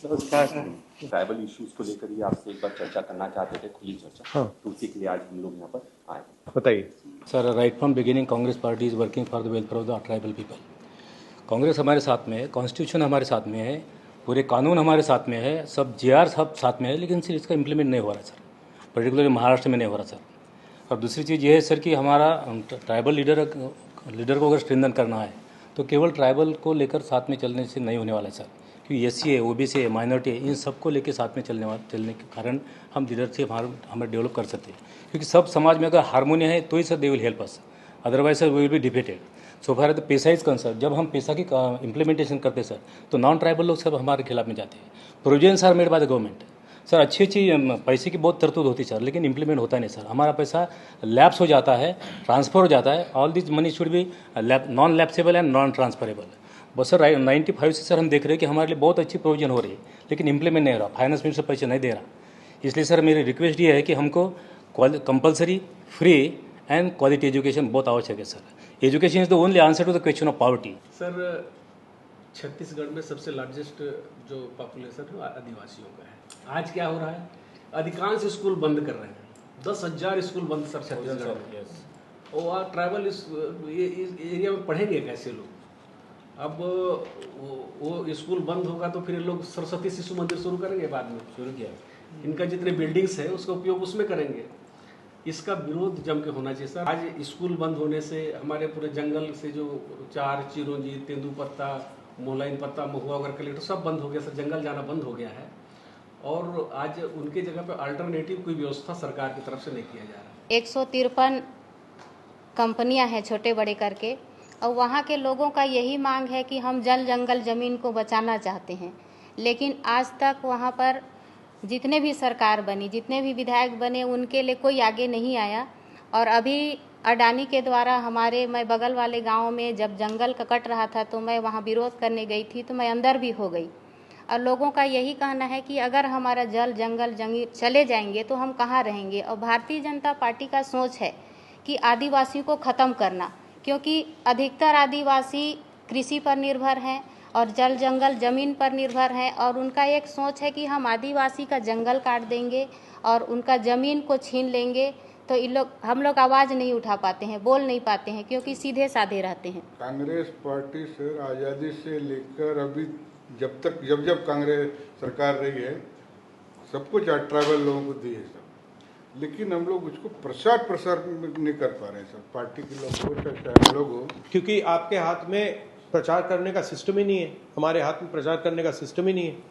Tribal issues को लेकर ही आपसे एक बार चर्चा करना चाहते थे, खुली चर्चा। हाँ। तो उसी के लिए आज हम लोग यहाँ पर आए। बताइए sir, right from beginning Congress party is working for the welfare of the tribal people. Congress हमारे साथ में है, कॉन्स्टिट्यूशन हमारे साथ में है, पूरे कानून हमारे साथ में है, सब जीआर सब साथ में है, लेकिन सिर्फ इसका इम्प्लीमेंट नहीं हो रहा सर। पर्टिकुलरली महाराष्ट्र में नहीं हो रहा सर। और दूसरी चीज़ ये है सर कि हमारा ट्राइबल लीडर को अगर स्ट्रेंथन करना है तो केवल ट्राइबल को लेकर साथ में चलने से नहीं होने वाला है सर, क्योंकि एससी है, ओबीसी है, माइनॉरिटी है, इन सबको लेकर साथ में चलने के कारण हम लीडरशिप हमें डेवलप कर सकते हैं। क्योंकि सब समाज में अगर हारमोनी है तो ही sir they will help us, otherwise sir we will be defeated. So far the पैसा इज कंसर्न, जब हम पैसा की इम्प्लीमेंटेशन करते हैं सर तो नॉन ट्राइबल लोग सब हमारे खिलाफ में जाते हैं। Provisions are made by the government sir, अच्छी पैसे की बहुत तरतूद होती है सर, लेकिन इंप्लीमेंट होता नहीं सर। हमारा पैसा लैप्स हो जाता है, ट्रांसफ़र हो जाता है। All this money should be non lapsable and non transferable. बस सर 95 से सर हम देख रहे हैं कि हमारे लिए बहुत अच्छी प्रोविजन हो रही है, लेकिन इंप्लीमेंट नहीं हो रहा, फाइनेंस मिनिस्टर पैसे नहीं दे रहा। इसलिए सर मेरी रिक्वेस्ट ये है कि हमको compulsory, free and quality education बहुत आवश्यक है sir. Education is the only answer to the question of poverty. Sir, Chhattisgarh में सबसे लार्जेस्ट जो पॉपुलेशन है आदिवासियों का है। आज क्या हो रहा है, अधिकांश स्कूल बंद कर रहे हैं। 10,000 स्कूल बंद सर छत्तीसगढ़ में। और ट्राइबल एरिया में पढ़ेंगे कैसे लोग? अब वो स्कूल बंद होगा तो फिर लोग सरस्वती शिशु मंदिर शुरू करेंगे, बाद में शुरू किया। इनका जितने बिल्डिंग्स है उसका उपयोग उसमें करेंगे। इसका विरोध जम के होना चाहिए सर। आज स्कूल बंद होने से हमारे पूरे जंगल से जो चार, चिरौंजी, तेंदुपत्ता, मोलाइन पत्ता, महुआ वगैरह कलेक्टर सब बंद हो गया सर, जंगल जाना बंद हो गया है। और आज उनके जगह पे अल्टरनेटिव कोई व्यवस्था सरकार की तरफ से नहीं किया जा रहा। 153 कंपनियां हैं छोटे बड़े करके, और वहाँ के लोगों का यही मांग है कि हम जल जंगल ज़मीन को बचाना चाहते हैं। लेकिन आज तक वहाँ पर जितने भी सरकार बनी, जितने भी विधायक बने, उनके लिए कोई आगे नहीं आया। और अभी अडानी के द्वारा मैं बगल वाले गांव में जब जंगल का कट रहा था तो मैं वहाँ विरोध करने गई थी, तो मैं अंदर भी हो गई। और लोगों का यही कहना है कि अगर हमारा जल जंगल चले जाएंगे तो हम कहाँ रहेंगे। और भारतीय जनता पार्टी का सोच है कि आदिवासी को ख़त्म करना, क्योंकि अधिकतर आदिवासी कृषि पर निर्भर हैं और जल जंगल ज़मीन पर निर्भर हैं। और उनका एक सोच है कि हम आदिवासी का जंगल काट देंगे और उनका ज़मीन को छीन लेंगे तो हम लोग आवाज़ नहीं उठा पाते हैं, बोल नहीं पाते हैं, क्योंकि सीधे साधे रहते हैं। कांग्रेस पार्टी सर आज़ादी से लेकर अभी जब कांग्रेस सरकार रही है सब कुछ ट्राइबल लोगों को दी है सब, लेकिन हम लोग उसको प्रसार नहीं कर पा रहे हैं सर। पार्टी के लोग हो, क्योंकि आपके हाथ में प्रचार करने का सिस्टम ही नहीं है, हमारे हाथ में प्रचार करने का सिस्टम ही नहीं है।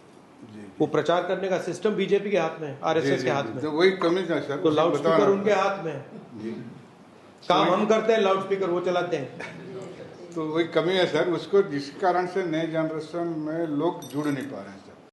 वो प्रचार करने का सिस्टम बीजेपी के हाथ में है, आरएसएस के हाथ में। तो वही कमी है सर। तो लाउड स्पीकर उनके हाथ में है, काम हम करते हैं, लाउड स्पीकर वो चलाते हैं। तो वही कमी है सर, उसको जिस कारण से नए जनरेशन में लोग जुड़ नहीं पा रहे हैं।